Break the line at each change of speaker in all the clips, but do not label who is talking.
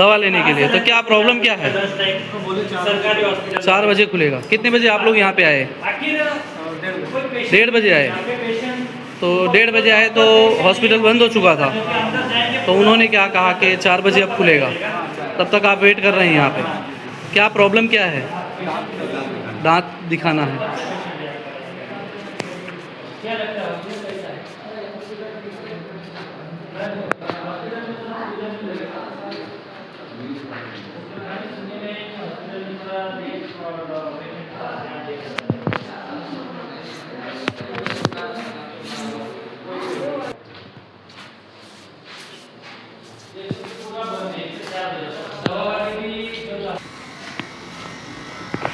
दवा लेने के लिए। तो क्या प्रॉब्लम क्या है?
सरकारी हॉस्पिटल
4 बजे खुलेगा। कितने बजे आप लोग यहाँ पे आए? 1:30 बजे आए। तो 1:30 बजे आए तो हॉस्पिटल बंद हो चुका था, तो उन्होंने क्या कहा कि 4 बजे अब खुलेगा, तब तक आप वेट कर रहे हैं यहाँ पे। क्या प्रॉब्लम क्या है? दांत दिखाना है।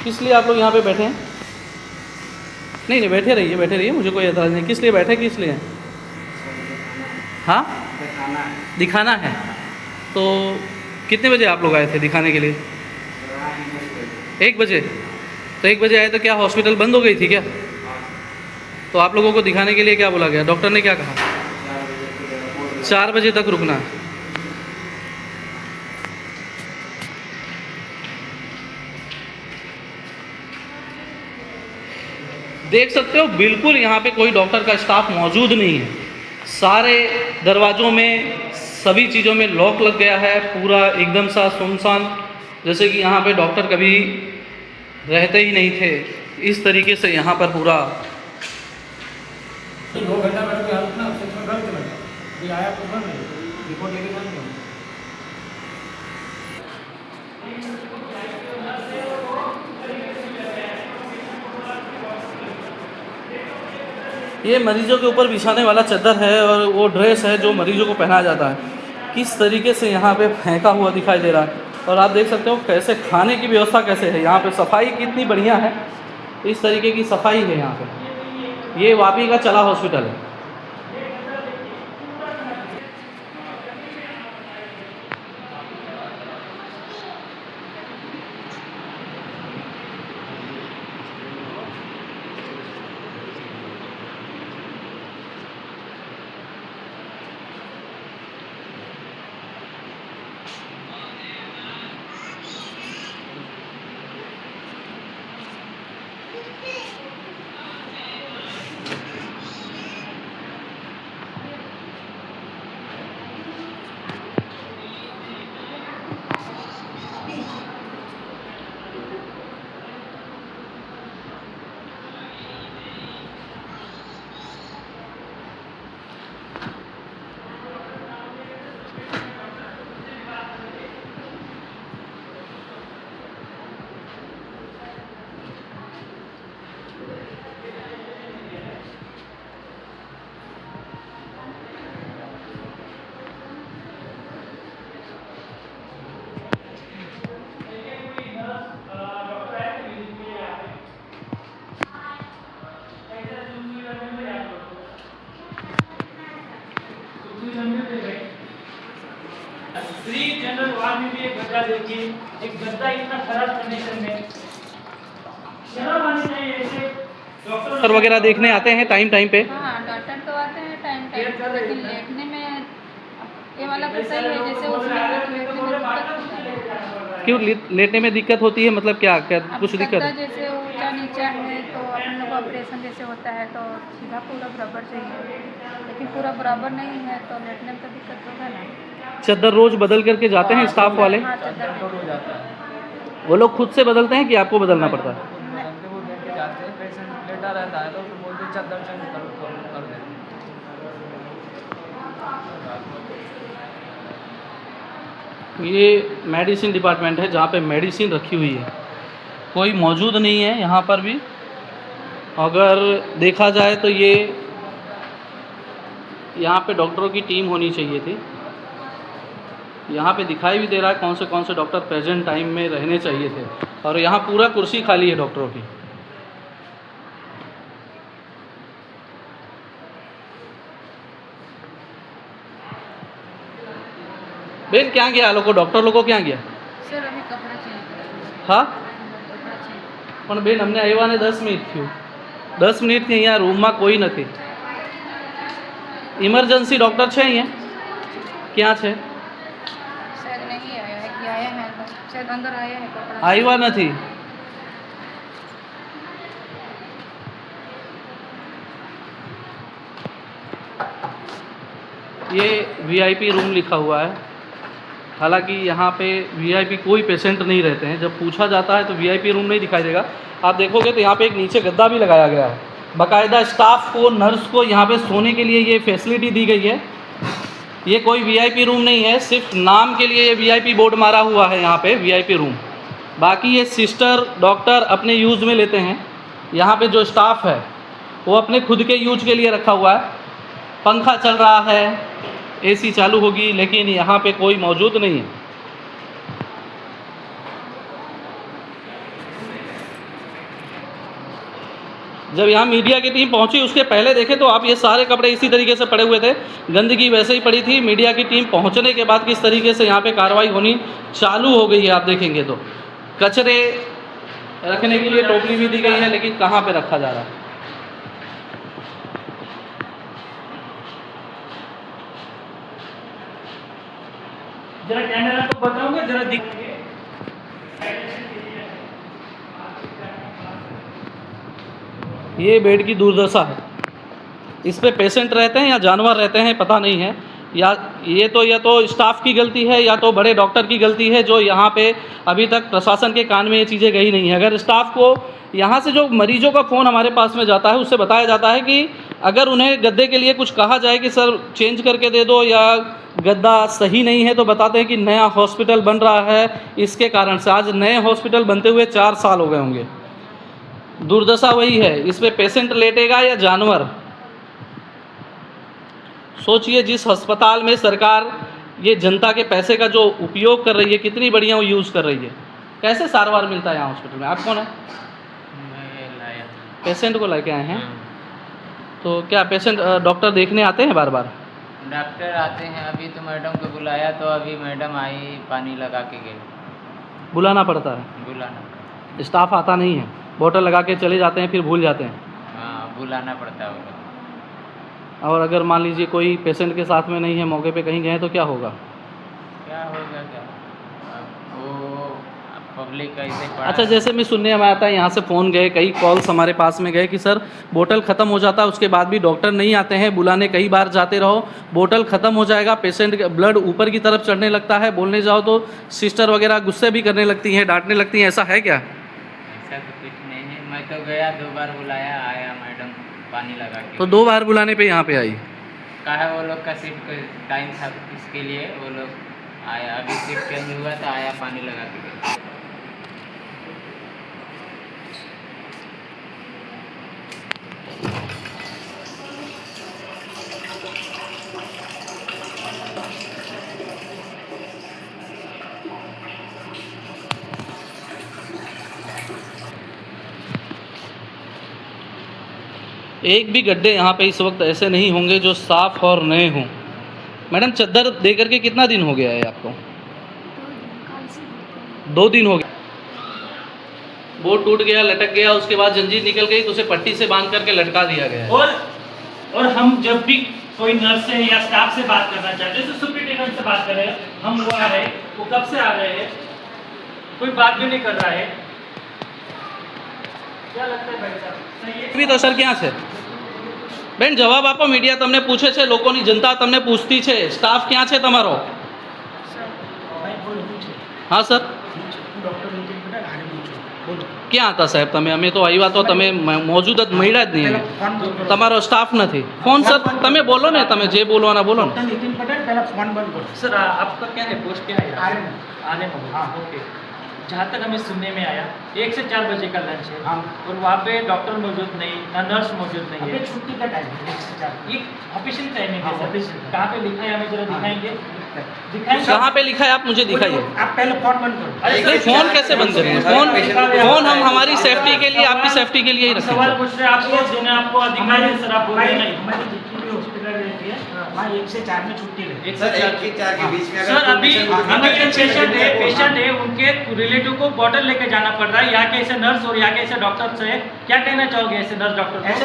किस लिए आप लोग यहाँ पे बैठे हैं? नहीं, बैठे रहिए, मुझे कोई एतराज़ नहीं। किस लिए बैठे, किस लिए? हाँ, दिखाना है। तो कितने बजे आप लोग आए थे दिखाने के लिए? 1 बजे। तो 1 बजे आए तो क्या हॉस्पिटल बंद हो गई थी क्या? तो आप लोगों को दिखाने के लिए क्या बोला गया? डॉक्टर ने क्या कहा? 4 बजे तक रुकना है। देख सकते हो बिल्कुल यहाँ पे कोई डॉक्टर का स्टाफ मौजूद नहीं है। सारे दरवाज़ों में, सभी चीज़ों में लॉक लग गया है, पूरा एकदम सा सुनसान, जैसे कि यहाँ पे डॉक्टर कभी रहते ही नहीं थे। इस तरीके से यहाँ पर पूरा
2 घंटा बैठ के हालत ना सेक्शन बंद कर लगा। ये आया तो बंद है, रिपोर्ट लेके बंद है।
ये मरीजों के ऊपर बिछाने वाला चादर है और वो ड्रेस है जो मरीजों को पहनाया जाता है। किस तरीके से यहाँ पे फेंका हुआ दिखाई दे रहा है। और आप देख सकते हो कैसे खाने की व्यवस्था कैसे है यहाँ पे। सफाई कितनी बढ़िया है, इस तरीके की सफाई है यहाँ पे। ये वापी का चला हॉस्पिटल है।
श्री जनरल वार्ड में भी एक गड्ढा देखिए, एक गड्ढा इतना खराब कंडीशन में। शर्म आनी चाहिए ऐसे
डॉक्टर वगैरह देखने आते हैं टाइम पे।
हाँ, डॉक्टर तो आते हैं टाइम पे, लेकिन लेटने में ये वाला तो सही है, जैसे उसमें लेटने में दिक्कत होती है।
क्यों लेटने में दिक्कत होती है? मतलब क्या क्या
अब
कुछ दिक्कत है?
जैसे ऊंचा नीचा है तो अपन लोग ऑपरेशन जैसे होता है तो सीधा पूरा बराबर चाहिए, लेकिन पूरा बराबर नहीं है तो लेटने में तो दिक्कत होगा ना।
चद्दर रोज बदल करके जाते हैं स्टाफ वाले?
हाँ, चद्दर
हो जाता है।
वो लोग खुद से बदलते हैं कि आपको बदलना पड़ता है?
वो लेके जाते हैं, पेशेंट लेटा रहता है तो फिर बोलते हैं चादर चेंज कर देते हैं।
ये मेडिसिन डिपार्टमेंट है जहाँ पे मेडिसिन रखी हुई है। कोई मौजूद नहीं है यहाँ पर भी। अगर देखा जाए तो ये यहाँ पे डॉक्टरों की टीम होनी चाहिए थी। यहाँ पे दिखाई भी दे रहा है कौन से डॉक्टर प्रेजेंट टाइम में रहने चाहिए थे। और यहाँ पूरा कुर्सी खाली है डॉक्टरों की। बेन क्या गया लोग को, डॉक्टर लोग को क्या गया?
सर अभी कपड़ा चेंज
हाँ
कपड़ा चेंज
पण बेन अमने आव्या ने 10 मिनिट थी। 10 मिनिट थी अहींया रूम में कोई नहीं। इमरजन्सी डॉक्टर है अहींया? क्या है?
सर नहीं आया है अंदर आया है कपड़ा
आईवा नहीं। ये वीआईपी रूम लिखा हुआ है, हालांकि यहाँ पे वीआईपी कोई पेशेंट नहीं रहते हैं। जब पूछा जाता है तो वीआईपी रूम नहीं दिखाई देगा। आप देखोगे तो यहाँ पे एक नीचे गद्दा भी लगाया गया है, बाकायदा स्टाफ को, नर्स को यहाँ पे सोने के लिए ये फैसिलिटी दी गई है। ये कोई वीआईपी रूम नहीं है, सिर्फ नाम के लिए ये वीआईपी बोर्ड मारा हुआ है यहाँ पे वीआईपी रूम। बाकी ये सिस्टर डॉक्टर अपने यूज़ में लेते हैं। यहाँ पे जो स्टाफ है वो अपने खुद के यूज के लिए रखा हुआ है। पंखा चल रहा है, एसी चालू होगी, लेकिन यहाँ पे कोई मौजूद नहीं है। जब यहाँ मीडिया की टीम पहुँची उसके पहले देखें तो आप ये सारे कपड़े इसी तरीके से पड़े हुए थे, गंदगी वैसे ही पड़ी थी। मीडिया की टीम पहुँचने के बाद किस तरीके से यहाँ पे कार्रवाई होनी चालू हो गई है आप देखेंगे तो। कचरे रखने के लिए टोकरी भी दी गई है, लेकिन कहाँ पे रखा जा रहा है।
जरा कैमरा को बताओगे, जरा दिख।
ये बेड की दुर्दशा है। इस पे पेशेंट रहते हैं या जानवर रहते हैं पता नहीं है, या तो स्टाफ की गलती है या तो बड़े डॉक्टर की गलती है, जो यहाँ पे अभी तक प्रशासन के कान में ये चीज़ें गई नहीं है। अगर स्टाफ को यहाँ से जो मरीजों का फ़ोन हमारे पास में जाता है उससे बताया जाता है कि अगर उन्हें गद्दे के लिए कुछ कहा जाए कि सर चेंज करके दे दो या गद्दा सही नहीं है, तो बताते हैं कि नया हॉस्पिटल बन रहा है, इसके कारण से। आज नए हॉस्पिटल बनते हुए 4 साल हो गए होंगे। दुर्दशा वही है, इस पे पेशेंट लेटेगा या जानवर। सोचिए जिस अस्पताल में सरकार ये जनता के पैसे का जो उपयोग कर रही है, कितनी बढ़िया वो यूज़ कर रही है, कैसे सारवार मिलता है यहाँ हॉस्पिटल में। आप कौन है? पेशेंट को लेके आए हैं। तो क्या पेशेंट डॉक्टर देखने आते हैं बार बार?
डॉक्टर आते हैं। अभी तो मैडम को बुलाया तो अभी मैडम आई, पानी लगा के गई।
बुलाना पड़ता है,
बुलाना,
स्टाफ आता नहीं है, बोतल लगा के चले जाते हैं, फिर भूल जाते हैं।
हाँ बुलाना पड़ता है वो लोग।
और अगर मान लीजिए कोई पेशेंट के साथ में नहीं है, मौके पे कहीं गए तो क्या होगा?
क्या होगा क्या, अब वो पब्लिक का इसे पड़ा।
अच्छा, जैसे मैं सुनने में आता है यहाँ से फ़ोन गए, कई कॉल्स हमारे पास में गए कि सर बोतल ख़त्म हो जाता है, उसके बाद भी डॉक्टर नहीं आते हैं, बुलाने कई बार जाते रहो, बोतल ख़त्म हो जाएगा, पेशेंट ब्लड ऊपर की तरफ चढ़ने लगता है, बोलने जाओ तो सिस्टर वगैरह गुस्से भी करने लगती हैं, डांटने लगती हैं, ऐसा है क्या?
ऐसा तो कुछ नहीं है। मैं तो गया 2 बार, बुलाया, आया मैडम पानी लगा के।
तो 2 बार बुलाने पे यहाँ पे आई?
कहा वो लोग का शिफ्ट टाइम था, इसके लिए वो लोग आया। अभी शिफ्ट चेंज हुआ तो आया, पानी लगा के गया।
एक भी गड्ढे यहाँ पे इस वक्त ऐसे नहीं होंगे जो साफ़ और नए हों। मैडम चद्दर दे करके कितना दिन हो गया है आपको? 2 दिन हो गए। बोर्ड टूट गया, लटक गया, उसके बाद जंजीर निकल गई तो उसे पट्टी से बांध करके लटका दिया गया।
और हम जब भी कोई नर्स से या स्टाफ से बात करना चाहते हैं, जैसे सुपरिटेंडेंट से बात कर रहे हैं, हम वो आ रहे हैं, वो कब से आ रहे हैं, कोई बात भी नहीं कर रहा है। क्या लगता है भाई साहब, सही है?
भी तो सर क्या છે બેન જવાબ આપો, મીડિયા તમને પૂછે છે, લોકોની જનતા તમને પૂછતી છે, સ્ટાફ ક્યાં છે તમારો? હા સર, ક્યાં હતા સાહેબ તમે? અમે તો આવ્યા તો તમે મોજૂદ જ મળ્યા જ નહીં, તમારો સ્ટાફ નથી। ફોન સર તમે બોલો ને, તમે જે બોલવાના બોલો ને।
नितिन पटेल पहला फोन बंद करो।
सर आपका क्या है, पोस्ट क्या है? आने हाँ ओके। जहाँ तक हमें सुनने में आया 1 से 4 बजे का लंच है,
हाँ।
और वहाँ पे डॉक्टर मौजूद नहीं, ना नर्स मौजूद नहीं
अभी
है।
छुट्टी का टाइम है 1 से 4।
ये ऑफिशियल टाइमिंग है
हाँ,
सर।
official का।
कहाँ पे लिखा है, हमें जरा दिखाएंगे? दिखाएंगे
कहाँ पे लिखा है आप मुझे दिखाइए।
आप पहले फोन बंद करो।
अरे
नहीं,
सर,
फ़ोन कैसे बंद करेंगे? फ़ोन हम हमारी सेफ्टी के लिए, आपकी सेफ्टी के लिए ही
हम सवाल
रखेंगे।
पूछ रहे हैं आपको, देने आपको अधिकार है सर, आप बोल रहे हैं नहीं।
हमारी जितनी भी हॉस्पिटल रहती है हाँ 1 से 4 में छुट्टी है।
सर 1 से 4 के बीच में सर अभी पेशेंट है उनके रिलेटिव को बॉटल लेके जाना पड़ रहा है। यहाँ के ऐसे नर्स और यहाँ के ऐसे डॉक्टर से क्या कहना चाहोगे ऐसे नर्स डॉक्टर को?
ऐसे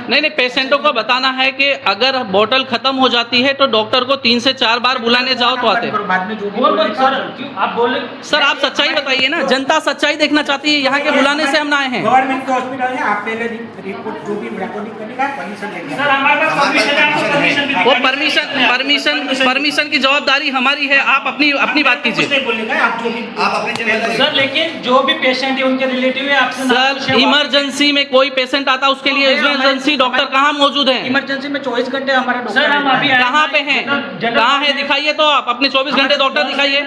नहीं, पेशेंटों को बताना है कि अगर बोतल खत्म हो जाती है तो डॉक्टर को 3 से 4 बार बुलाने जाओ तो आते हैं।
बाद में जो भी
बोल सर क्यों आप बोले?
सर आप सच्चाई बताइए ना, जनता सच्चाई देखना चाहती है, यहाँ के बुलाने से हम ना आए हैं।
गवर्नमेंट के हॉस्पिटल है, आप पहले रिपोर्ट जो भी रिकॉर्डिंग करने का परमिशन लेंगे।
सर हमारे पास परमिशन है, आपको परमिशन भी
वो
दिखाएंगे।
परमिशन की जवाबदारी हमारी है। आप अपनी बात
कुछ
कीजिए
नहीं बोलने का, आप जो भी
आप अपनी जिम्मेदारी
सर लेकिन जो भी पेशेंट है उनके रिलेटिव है आपसे नाम पूछे,
सर। इमरजेंसी में कोई पेशेंट आता उसके लिए इमरजेंसी डॉक्टर कहाँ मौजूद है?
इमरजेंसी में 24 घंटे हमारा डॉक्टर
सर हम अभी
कहाँ पे हैं? कहाँ है? दिखाइए तो आप अपने 24 घंटे डॉक्टर दिखाइए।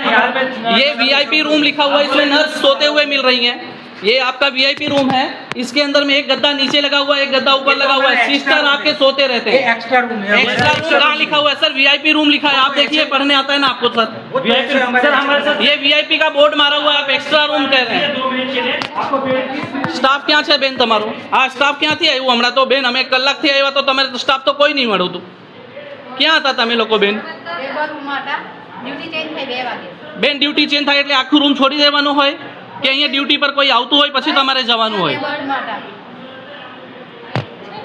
ये VIP रूम लिखा हुआ है, इसमें नर्स सोते हुए मिल रही हैं। ये आपका VIP रूम है, इसके अंदर में एक गद्दा नीचे लगा हुआ है, एक गद्दा ऊपर लगा हुआ है। सिस्टर आपके सोते रहते हैं।
एक्स्ट्रा रूम है।
एक्स्ट्रा रूम कहाँ लिखा हुआ है सर? VIP रूम लिखा है, आप देखिए, पढ़ने आता है ना आपको सर?
सर हमारे साथ
ये VIP का बोर्ड मारा हुआ है, आप एक्स्ट्रा रूम कह रहे हैं।
2 मिनट के लिए आपको बेड
स्टाफ क्या है बेन तमारो? हाँ स्टाफ क्या थी आयु हमारा तो बेन हमें कलाक थी आया तो तमारे स्टाफ तो कोई नहीं मळो तू क्या था તમે લોકો બેન?
ડ્યુટી ચેન્જ થઈ 2 વાગે
બેન ડ્યુટી ચેન્જ થાય એટલે આખું રૂમ છોડી દેવાનું હોય કે અહીંયા ડ્યુટી પર કોઈ આવતું હોય પછી તમારે જવાનું હોય?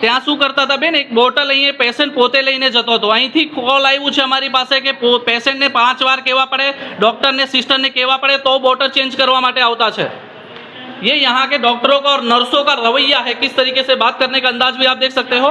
ત્યાં શું કરતા હતા બેન? એક બોટલ અહીંયા પેશન્ટ પોતે લઈને જતો હતો, અહીંથી કોલ આવ્યું છે અમારી પાસે કે પેશન્ટને 5 વાર કહેવા પડે, ડોક્ટરને સિસ્ટરને કહેવા પડે તો બોટલ ચેન્જ કરવા માટે આવતા છે। ये यहाँ के डॉक्टरों का और नर्सों का रवैया है, किस तरीके से बात करने का अंदाज भी आप देख सकते हो।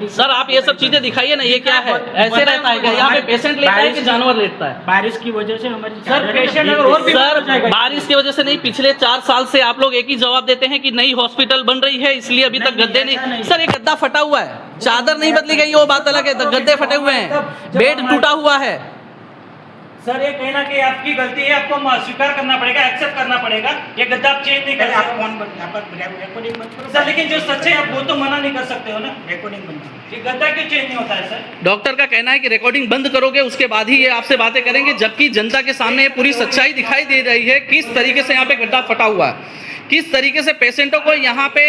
सर आप ये सब चीजें दिखाइए ना, ये क्या है? ऐसे रहता है क्या? यहाँ पे पेशेंट लेटा है कि जानवर लेटता है?
बारिश की वजह से हमारी
सर पेशेंट अगर और भी
सर बारिश की वजह से नहीं, पिछले 4 साल से आप लोग एक ही जवाब देते हैं कि नई हॉस्पिटल बन रही है इसलिए अभी तक गद्दे नहीं। सर ये गद्दा फटा हुआ है, चादर नहीं बदली गई, वो बात अलग है, गद्दे फटे हुए हैं, बेड टूटा हुआ है।
सर ये कहीं ना कहीं आपकी गलती है, आपको स्वीकार करना पड़ेगा, एक्सेप्ट करना पड़ेगा। ये गद्दा आप चेंज नहीं कर
आप
सकते।
फोन बंद यहाँ पर रिकॉर्डिंग बंद करो
सर लेकिन जो सच है आप वो तो मना नहीं कर सकते हो ना।
रिकॉर्डिंग बंद करो।
ये गद्दा क्यों चेंज नहीं होता है सर?
डॉक्टर का कहना है कि रिकॉर्डिंग बंद करोगे उसके बाद ही ये आपसे बातें करेंगे, जबकि जनता के सामने ये पूरी सच्चाई दिखाई दे रही है किस तरीके से यहाँ पे गड्ढा फटा हुआ है, किस तरीके से पेशेंटों को यहाँ पे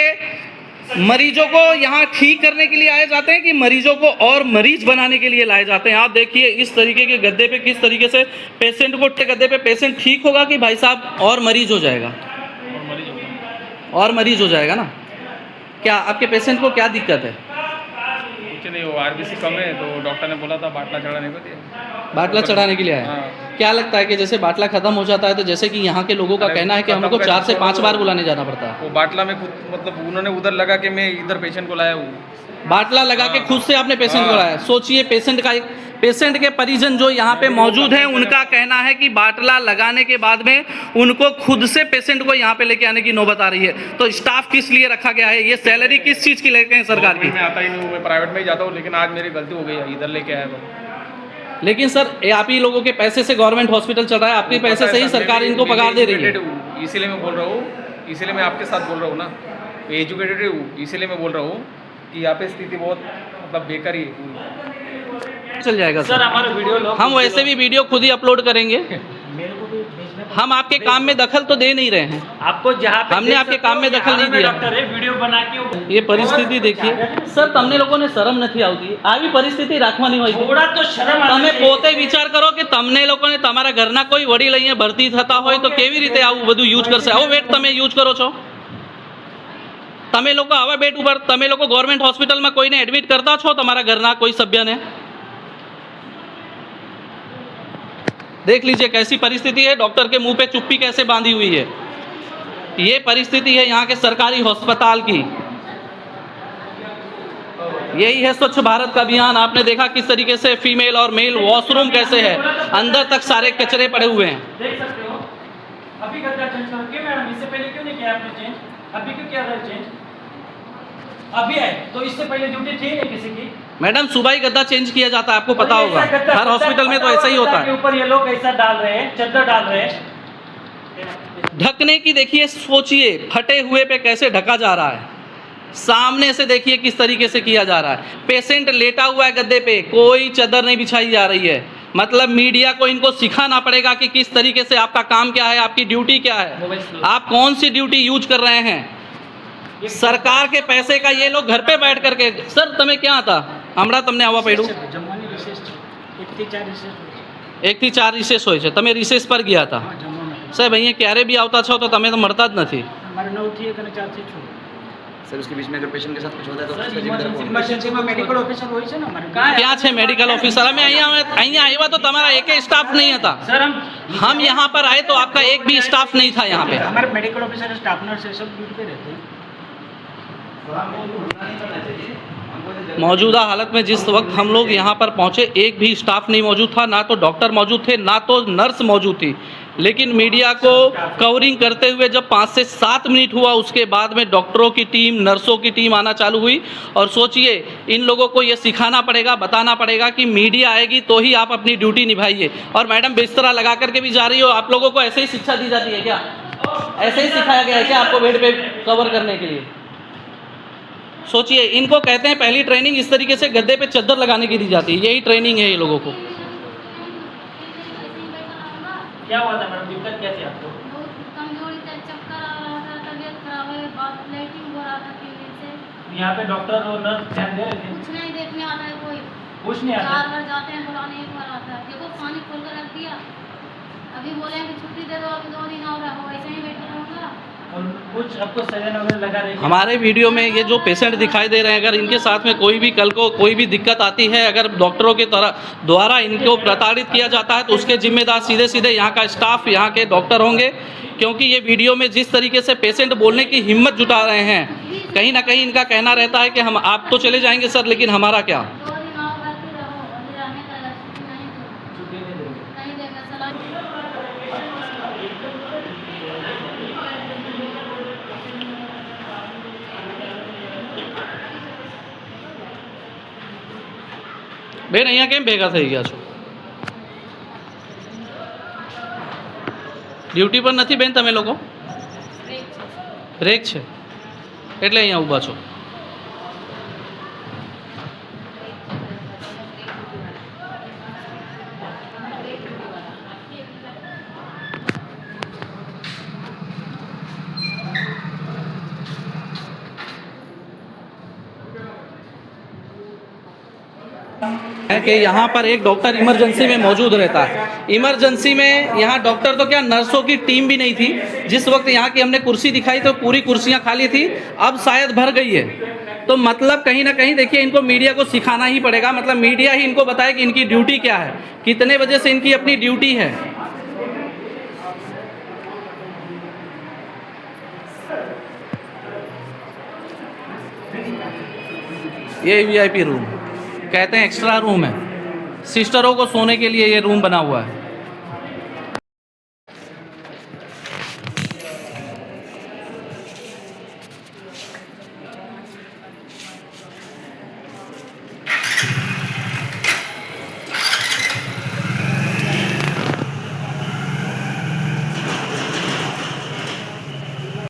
मरीजों को यहाँ ठीक करने के लिए आए जाते हैं कि मरीजों को और मरीज बनाने के लिए लाए जाते हैं। आप देखिए इस तरीके के गद्दे पे किस तरीके से पेशेंट को गद्दे पे पेशेंट ठीक होगा कि भाई साहब और मरीज हो जाएगा, और मरीज हो जाएगा ना। क्या आपके पेशेंट को क्या दिक्कत है?
कुछ नहीं, वो RBC कम है तो डॉक्टर ने बोला था बाटला चढ़ाने को दिया।
बाटला चढ़ाने के लिए आया।
हाँ।
क्या लगता है कि जैसे बाटला खत्म हो जाता है तो जैसे कि यहाँ के लोगों का
अरे
कहना है कि हम लोग को 4 से 5 बार बुलाने जाना पड़ता है।
वो बाटला में खुद मतलब उन्होंने उधर लगा कि मैं इधर पेशेंट को लाया हूँ।
बाटला लगा के खुद से आपने पेशेंट को लाया। सोचिए पेशेंट के परिजन जो यहाँ पे मौजूद हैं उनका कहना है कि बाटला लगाने के बाद में उनको खुद से पेशेंट को यहाँ पे लेके आने की नौबत आ रही है। तो स्टाफ किस लिए रखा गया है? ये सैलरी किस चीज़ की लेके हैं सरकार की?
मैं आता ही नहीं हूँ, मैं प्राइवेट में ही जाता हूँ, लेकिन आज मेरी गलती हो गई है, इधर लेके आया तो।
लेकिन सर ये आप ही लोगों के पैसे से गवर्नमेंट हॉस्पिटल चल रहा है, आपके पैसे से ही सरकार इनको पगार दे रही है।
इसीलिए मैं बोल रहा हूँ, इसीलिए मैं आपके साथ बोल रहा हूँ ना, मैं एजुकेटेड हूँ, इसीलिए मैं बोल रहा हूँ कि यहाँ पे स्थिति बहुत मतलब बेकार ही है।
चल जाएगा
सर हमारा वीडियो
हम वैसे भी वीडियो खुद ही अपलोड करेंगे।
मेरे को भी भेजना
हम आपके काम में दखल तो दे नहीं रहे हैं।
आपको जहाँ पे
हमने आपके काम में दखल नहीं दिया।
डॉक्टर है वीडियो बना के
ये परिस्थिति देखिए सर, तमने लोगों ने शरम નથી આવતી આવી પરિસ્થિતિ રાખવાની હોય?
थोड़ा तो शर्म
તમે પોતે વિચાર કરો કે તમને લોકોને તમારા ઘરના કોઈ વડીલ અહીંયા ભરતી થતા હોય તો કેવી રીતે આવું બધું યુઝ કરશે? આવો બેડ તમે યુઝ કરો છો? તમે લોકો આવા બેડ ઉપર તમે લોકો ગવર્નમેન્ટ હોસ્પિટલમાં કોઈને એડમિટ કરતા છો તમારા ઘરના કોઈ સભ્યને? देख लीजिए कैसी परिस्थिति है, डॉक्टर के मुंह पे चुप्पी कैसे बांधी हुई है। ये परिस्थिति है यहाँ के सरकारी अस्पताल की। यही है स्वच्छ भारत का अभियान। आपने देखा किस तरीके से फीमेल और मेल वॉशरूम कैसे है, अंदर तक सारे कचरे पड़े हुए हैं।
देख सकते हो अभी गद्दा चेंज करो क्यों मैडम? इससे पहले क्यों नहीं किया आपने चेंज? अभी क्यों किया था चेंज? अभी है तो इससे पहले ड्यूटी थी नहीं किसी की।
मैडम सुबह ही गद्दा चेंज किया जाता है, आपको पता होगा। हर हॉस्पिटल में तो ऐसा ही होता है।
ऊपर ये लोग ऐसा डाल रहे हैं, चद्दर डाल रहे हैं।
ढकने की देखिए, सोचिए फटे हुए पे कैसे ढका जा रहा है। सामने से देखिए किस तरीके से किया जा रहा है। पेशेंट लेटा हुआ है गद्दे पे, कोई चादर नहीं बिछाई जा रही है। मतलब मीडिया को इनको सिखाना पड़ेगा कि किस तरीके से आपका काम क्या है, आपकी ड्यूटी क्या है, आप कौन सी ड्यूटी यूज कर रहे हैं। सरकार के पैसे का ये लोग घर पे बैठ करके सर તમે ક્યાં હતા હમણાં તમને આવવા પડ્યું
જમવાની રિસેસ છે 1 થી 4 રિસેસ હોય છે.
1 થી 4 રિસેસ હોય છે તમે રિસેસ પર ગયા હતા
હા જમવા માટે.
સાહેબ અહીંયા ક્યારે બી આવતા છો તો તમે તો મળતા જ નથી
અમારે 9 થી 1 અને 4 થી 6.
सर उसके बीच में अगर पेशेंट के साथ कुछ होता है तो उसका जिम्मेदार कौन है?
ઇમરજન્સીમાં મેડિકલ ઓફિસર હોય છે ને અમારે.
ક્યાં છે મેડિકલ ઓફિસર અમે અહીંયા આવ્યા તો તમારા એકેય સ્ટાફ નહીં હતા
सर
हम यहाँ पर आए तो आपका एक भी स्टाफ नहीं था यहाँ पे
हमारे मेडिकल ऑफिसर स्टाफ नर्स है सब ड्यूटी पे रहते हैं.
मौजूदा हालत में जिस वक्त हम लोग यहाँ पर पहुँचे एक भी स्टाफ नहीं मौजूद था ना तो डॉक्टर मौजूद थे ना तो नर्स मौजूद थी लेकिन मीडिया को कवरिंग करते हुए जब 5 से 7 मिनट हुआ उसके बाद में डॉक्टरों की टीम नर्सों की टीम आना चालू हुई और सोचिए इन लोगों को ये सिखाना पड़ेगा बताना पड़ेगा कि मीडिया आएगी तो ही आप अपनी ड्यूटी निभाइए और मैडम बिस्तरा लगा करके भी जा रही हो आप लोगों को ऐसे ही शिक्षा दी जाती है क्या ऐसे ही सिखाया गया है क्या आपको बेड पे कवर करने के लिए सोचिए इनको कहते हैं पहली ट्रेनिंग इस तरीके से गद्दे पे चद्दर लगाने की दी जाती है यही ट्रेनिंग है ये लोगों को
क्या हुआ था मैडम दिक्कत क्या थी आपको
बहुत कमजोरी था चक्कर आ रहा था तबीयत खराब है बात लाइटिंग हो रहा था टीवी से
यहाँ पे डॉक्टर और नर्स ध्यान दे रहे थे
कुछ नहीं देखने आता है कोई
कुछ नहीं आता
4 बार जाते हैं बुलाने 1 बार आता है देखो पानी खोल कर रख दिया अभी बोले कि छुट्टी दे दो अभी 2 दिन और रहो ऐसे ही बैठा रहूँगा
और कुछ आपको सजन वगैरह लगा रही है
हमारे वीडियो में ये जो पेशेंट दिखाई दे रहे हैं अगर इनके साथ में कोई भी कल को कोई भी दिक्कत आती है अगर डॉक्टरों के द्वारा इनको प्रताड़ित किया जाता है तो उसके जिम्मेदार सीधे सीधे यहाँ का स्टाफ यहाँ के डॉक्टर होंगे क्योंकि ये वीडियो में जिस तरीके से पेशेंट बोलने की हिम्मत जुटा रहे हैं कहीं ना कहीं इनका कहना रहता है कि हम आप तो चले जाएंगे सर लेकिन हमारा क्या
2 दिन और भर्ती रहो अभी रहने का छुट्टी नहीं दो
छुट्टी नहीं देंगे
नहीं देगा सलाह
બેન અહીંયા કેમ ભેગા થઈ ગયા છો ડ્યુટી પર નથી બેન તમે લોકો બ્રેક છે એટલે અહીંયા ઊભા છો है कि यहाँ पर एक डॉक्टर इमरजेंसी में मौजूद रहता है इमरजेंसी में यहाँ डॉक्टर तो क्या नर्सों की टीम भी नहीं थी जिस वक्त यहाँ की हमने कुर्सी दिखाई तो पूरी कुर्सियाँ खाली थी अब शायद भर गई है तो मतलब कहीं ना कहीं देखिए इनको मीडिया को सिखाना ही पड़ेगा मतलब मीडिया ही इनको बताए कि इनकी ड्यूटी क्या है कितने बजे से इनकी अपनी ड्यूटी है ये वीआईपी रूम कहते हैं एक्स्ट्रा रूम है सिस्टरों को सोने के लिए ये रूम बना हुआ है